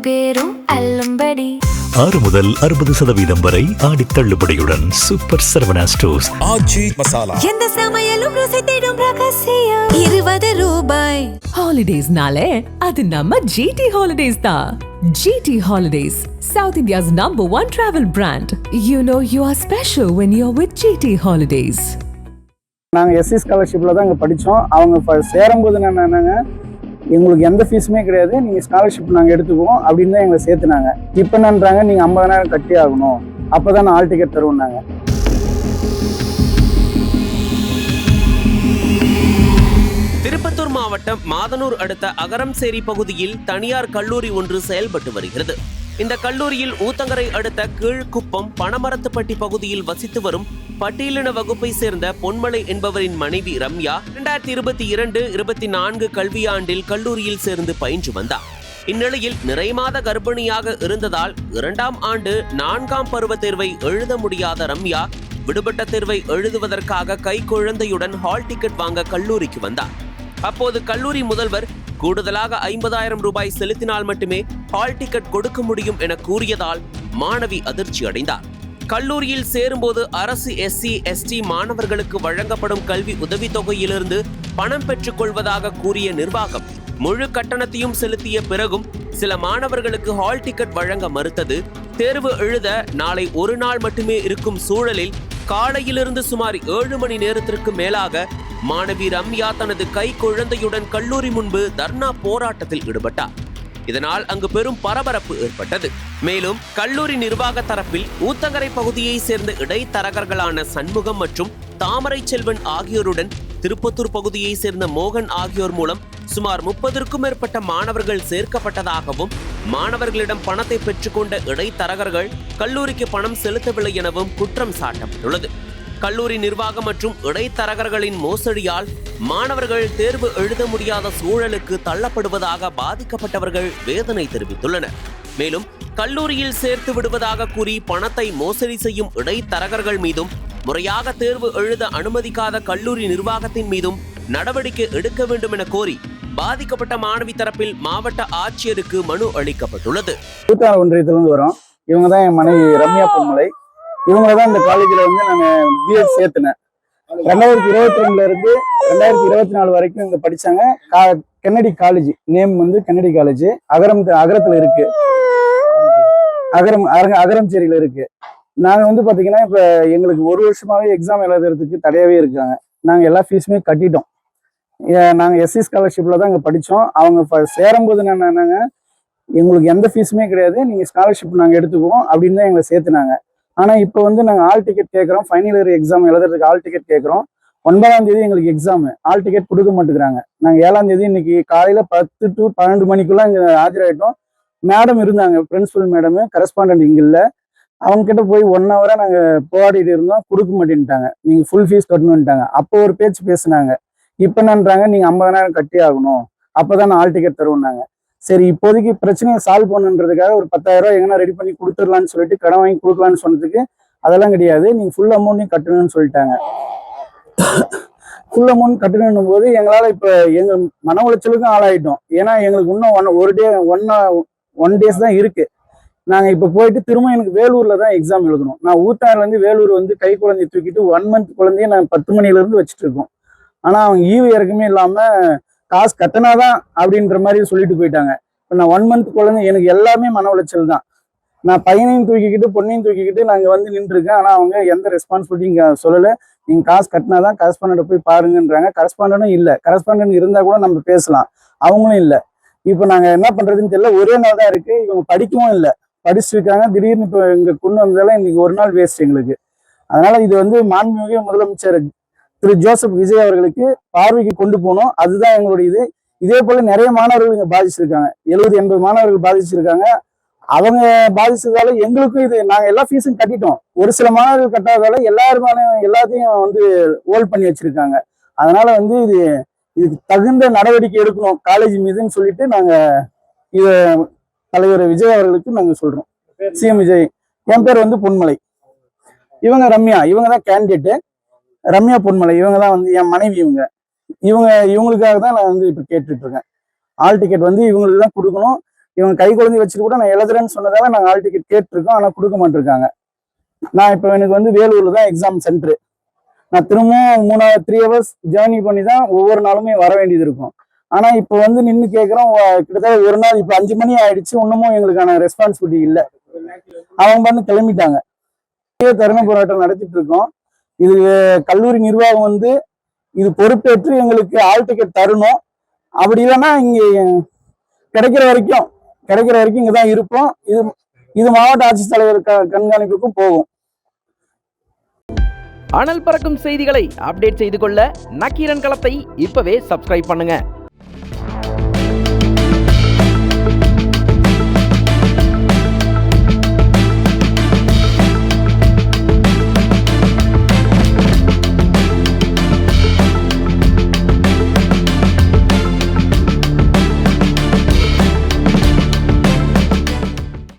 பேரும் அல்லும்படி 6 முதல் 60% வரை ஆடி தள்ளுபடியுடன் சூப்பர் சரவணா ஸ்டோர்ஸ். ஆச்சி மசாலா எந்த சமையலும் ருசி தேடும் ரகசியம் 20 ரூபாய். ஹாலிடேஸ்னாலே அது நம்ம ஜிடி ஹாலிடேஸ் தான். GT Holidays, South India's #1 travel brand. You know you are special when you're with GT Holidays. நாங்கள் எஸ்சி ஸ்காலர்ஷிப்பில் தான் இங்கே படித்தோம். அவங்க சேரும்போது என்னென்னாங்க, எங்களுக்கு எந்த ஃபீஸுமே கிடையாது, நீங்கள் ஸ்காலர்ஷிப் நாங்கள் எடுத்துக்குவோம் அப்படின்னு தான் எங்களை சேர்த்துனாங்க. இப்போ என்னன்றாங்க, நீங்கள் 50,000 கட்டி ஆகணும், அப்போ தான் நான் ஆல் டிக்கெட் தருவோம்னாங்க. திருப்பத்தூர் மாவட்டம் மாதனூர் அடுத்த அகரம்சேரி பகுதியில் தனியார் கல்லூரி ஒன்று செயல்பட்டு வருகிறது. இந்த கல்லூரியில் ஊத்தங்கரை அடுத்த கீழ்குப்பம் பனமரத்துப்பட்டி பகுதியில் வசித்து வரும் பட்டியலின வகுப்பை சேர்ந்த பொன்மலை என்பவரின் மனைவி ரம்யா 2022-24 கல்வியாண்டில் கல்லூரியில் சேர்ந்து பயின்று வந்தார். இந்நிலையில் நிறைமாத கர்ப்பிணியாக இருந்ததால் 2ஆம் ஆண்டு 4ஆம் பருவ தேர்வை எழுத முடியாத ரம்யா விடுபட்ட தேர்வை எழுதுவதற்காக கைக்குழந்தையுடன் ஹால் டிக்கெட் வாங்க கல்லூரிக்கு வந்தார். அப்போது கல்லூரி முதல்வர் கூடுதலாக 50,000 ரூபாய் செலுத்தினால் மட்டுமே ஹால் டிக்கெட் கொடுக்க முடியும் என கூறியதால் மாணவி அதிர்ச்சி அடைந்தார். கல்லூரியில் சேரும்போது அரசு SC/ST மாணவர்களுக்கு வழங்கப்படும் கல்வி உதவித்தொகையிலிருந்து பணம் பெற்றுக் கொள்வதாக கூறிய நிர்வாகம் முழு கட்டணத்தையும் செலுத்திய பிறகும் சில மாணவர்களுக்கு ஹால் டிக்கெட் வழங்க மறுத்தது. தேர்வு எழுத நாளை ஒரு நாள் மட்டுமே இருக்கும் சூழலில் காலையிலிருந்து சுமார் 7 மணி நேரத்திற்கு மேலாக மாணவி ரம்யா தனது கை குழந்தையுடன் கல்லூரி முன்பு தர்ணா போராட்டத்தில் ஈடுபட்டார். இதனால் அங்கு பெரும் பரபரப்பு ஏற்பட்டது. மேலும் கல்லூரி நிர்வாக தரப்பில் ஊத்தங்கரை பகுதியை சேர்ந்த இடைத்தரகர்களான சண்முகம் மற்றும் தாமரை செல்வன் ஆகியோருடன் திருப்பத்தூர் பகுதியை சேர்ந்த மோகன் ஆகியோர் மூலம் சுமார் 30க்கும் மேற்பட்ட மாணவர்கள் சேர்க்கப்பட்டதாகவும் மாணவர்களிடம் பணத்தை பெற்றுக்கொண்ட இடைத்தரகர்கள் கல்லூரிக்கு பணம் செலுத்தவில்லை எனவும் குற்றம் சாட்டப்பட்டுள்ளது. கல்லூரி நிர்வாகம் மற்றும் இடைத்தரகர்களின் மோசடியால் மாணவர்கள் தேர்வு எழுத முடியாத சூழலுக்கு தள்ளப்படுவதாக பாதிக்கப்பட்டவர்கள் வேதனை தெரிவித்துள்ளனர். மேலும் கல்லூரியில் சேர்த்து விடுவதாக கூறி பணத்தை மோசடி செய்யும் இடைத்தரகர்கள் மீதும் முறையாக தேர்வு எழுத அனுமதிக்காத கல்லூரி நிர்வாகத்தின் மீதும் நடவடிக்கை எடுக்க வேண்டும் என கோரி பாதிக்கப்பட்ட மாணவி தரப்பில் மாவட்ட ஆட்சியருக்கு மனு அளிக்கப்பட்டுள்ளது. ஒன்றியத்திலிருந்து வரோம். இவங்க தான் என் மனைவி ரம்யா பொன்மலை. இவங்க தான் இந்த காலேஜில் வந்து நாங்கள் பிஎட் சேர்த்துனேன். 2022 இருந்து 2024 வரைக்கும் இங்கே படித்தாங்க. கென்னடி காலேஜ் நேம் வந்து கென்னடி காலேஜ் அகரத்தில் இருக்கு, அகரம்சேரியில் இருக்கு. நாங்கள் வந்து பார்த்தீங்கன்னா இப்போ எங்களுக்கு 1 வருஷமாவே எக்ஸாம் எழுதுறதுக்கு தடையாவே இருக்காங்க. நாங்கள் எல்லா ஃபீஸுமே கட்டிட்டோம். நாங்கள் எஸ்சி ஸ்காலர்ஷிப்பில் தான் இங்கே படித்தோம். அவங்க சேரும்போது என்னென்னாங்க, எங்களுக்கு எந்த ஃபீஸுமே கிடையாது, நீங்கள் ஸ்காலர்ஷிப் நாங்கள் எடுத்துக்குவோம் அப்படின்னு தான் எங்களை சேர்த்துனாங்க. ஆனால் இப்போ வந்து நாங்கள் ஆல் டிக்கெட் கேட்குறோம். ஃபைனல் இயர் எக்ஸாம் எழுதுறதுக்கு ஆல் டிக்கெட் கேட்குறோம். 9ஆம் தேதி எங்களுக்கு எக்ஸாமு, ஆல் டிக்கெட் கொடுக்க மாட்டேங்கிறாங்க. நாங்கள் 7ஆம் தேதி இன்னைக்கு காலையில் 10 to 12 மணிக்குள்ளே இங்கே ஆஜராயிட்டோம். மேடம் இருந்தாங்க, பிரின்சிபல் மேடமு, கரஸ்பாண்டன்ட் இங்கே இல்லை. அவங்க கிட்ட போய் 1 ஹவராக நாங்கள் போராடிட்டு இருந்தோம். கொடுக்க மாட்டேன்ட்டாங்க. நீங்கள் ஃபுல் ஃபீஸ் கட்டணுன்ட்டாங்க. அப்போ ஒரு பேச்சு பேசுனாங்க. இப்போ என்னன்றாங்க, நீங்கள் 50,000 கட்டி ஆகணும், அப்போ தான் நான் ஆல் டிக்கெட் தருவேன்னாங்க. சரி, இப்போதைக்கு பிரச்சனையை சால்வ் பண்ணுன்றதுக்காக ஒரு 10,000 ரூபாய் எங்கன்னா ரெடி பண்ணி கொடுத்துடலான்னு சொல்லிட்டு கடன் வாங்கி கொடுக்கலான்னு சொன்னதுக்கு அதெல்லாம் கிடையாது, நீங்கள் ஃபுல் அமௌண்ட்டையும் கட்டணும்னு சொல்லிட்டாங்க. ஃபுல் அமௌண்ட் கட்டணும் போது எங்களால் இப்போ எங்கள் மன உளைச்சலுக்கும் ஆளாயிட்டோம். ஏன்னா எங்களுக்கு இன்னும் ஒன் டேஸ் தான் இருக்குது. நாங்கள் இப்போ போயிட்டு திரும்ப எனக்கு வேலூரில் தான் எக்ஸாம் எழுதணும். நான் ஊத்தாறுலேருந்து வேலூர் வந்து கை குழந்தைய தூக்கிட்டு 1 month குழந்தைய நான் 10 மணிலேருந்து வச்சுட்டு இருக்கோம். ஆனால் அவங்க ஈவு இறக்குமே இல்லாமல் காசு கட்டினாதான் அப்படின்ற மாதிரி சொல்லிட்டு போயிட்டாங்க. இப்போ நான் 1 month குழந்தை, எனக்கு எல்லாமே மன உளைச்சல் தான். நான் பையனையும் தூக்கிக்கிட்டு பொண்ணையும் தூக்கிக்கிட்டு நாங்கள் வந்து நின்றுருக்கேன். ஆனால் அவங்க எந்த ரெஸ்பான்சிபிலிட்டியும் சொல்லலை. நீங்கள் காசு கட்டினாதான் கரஸ்பாண்டை போய் பாருங்கன்றாங்க. கரஸ்பாண்டனும் இல்லை. கரஸ்பாண்டன்ட் இருந்தால் கூட நம்ம பேசலாம், அவங்களும் இல்லை. இப்போ நாங்கள் என்ன பண்ணுறதுன்னு தெரியல. ஒரே நாள் தான் இருக்குது. இவங்க படிக்கவும் இல்லை, படிச்சுருக்காங்க. திடீர்னு இப்போ இங்கே கொண்டு வந்ததெல்லாம் இன்னைக்கு ஒரு நாள் வேஸ்ட் எங்களுக்கு. அதனால இது வந்து மாண்புமிகு முதலமைச்சர் திரு ஜோசப் விஜய் அவர்களுக்கு பார்வைக்கு கொண்டு போகணும். அதுதான் எங்களுடைய இது. இதே போல நிறைய மாணவர்கள் இங்கே பாதிச்சிருக்காங்க. 70-80 மாணவர்கள் பாதிச்சிருக்காங்க. அவங்க பாதிச்சதால எங்களுக்கும் இது, நாங்கள் எல்லா ஃபீஸும் கட்டிட்டோம். ஒரு சில மாணவர்கள் கட்டாததால எல்லாத்தையும் வந்து ஹோல்ட் பண்ணி வச்சிருக்காங்க. அதனால வந்து இதுக்கு தகுந்த நடவடிக்கை எடுக்கணும் காலேஜ் மீதுன்னு சொல்லிட்டு நாங்கள் இதை தலைவர் விஜய் அவர்களுக்கு நாங்கள் சொல்றோம். CM விஜய். என் பேர் வந்து பொன்மலை. இவங்க ரம்யா, இவங்க தான் கேண்டிடேட்டு. ரம்யா பொன்மலை இவங்க தான் வந்து என் மனைவி. இவங்களுக்காக தான் நான் வந்து இப்போ கேட்டுட்டு இருக்கேன். ஆல் டிக்கெட் வந்து இவங்களுக்கு தான் கொடுக்கணும். இவங்க கை குழந்தை வச்சுட்டு கூட நான் எழுதுறேன்னு சொன்னதால நாங்கள் ஹால் டிக்கெட் கேட்டிருக்கோம், ஆனால் கொடுக்க மாட்டிருக்காங்க. நான் இப்போ எனக்கு வந்து வேலூர்ல தான் எக்ஸாம் சென்டரு. நான் திரும்பவும் 3 hours ஜேர்னி பண்ணி தான் ஒவ்வொரு நாளுமே வர வேண்டியது இருக்கும். ஆனால் இப்போ வந்து நின்று கேட்குறோம், கிட்டத்தட்ட ஒரு நாள் இப்போ 5 மணி ஆயிடுச்சு, இன்னமும் எங்களுக்கான ரெஸ்பான்சிபிலிட்டி இல்லை. அவங்க பண்ணி கிளம்பிட்டாங்க. தருண போராட்டம் நடத்திட்டு இருக்கோம். இது கல்லூரி நிர்வாகம் வந்து இது பொறுப்பேற்று எங்களுக்கு ஹால் டிக்கெட் தரணும். அப்படி இல்லைன்னா இங்கே கிடைக்கிற வரைக்கும் இங்கே தான் இருப்போம். இது மாவட்ட ஆட்சித்தலைவர் கண்காணிப்புக்கும் போகும். அனல் பறக்கும் செய்திகளை அப்டேட் செய்து கொள்ள நக்கீரன் களத்தை இப்பவே சப்ஸ்கிரைப் பண்ணுங்க.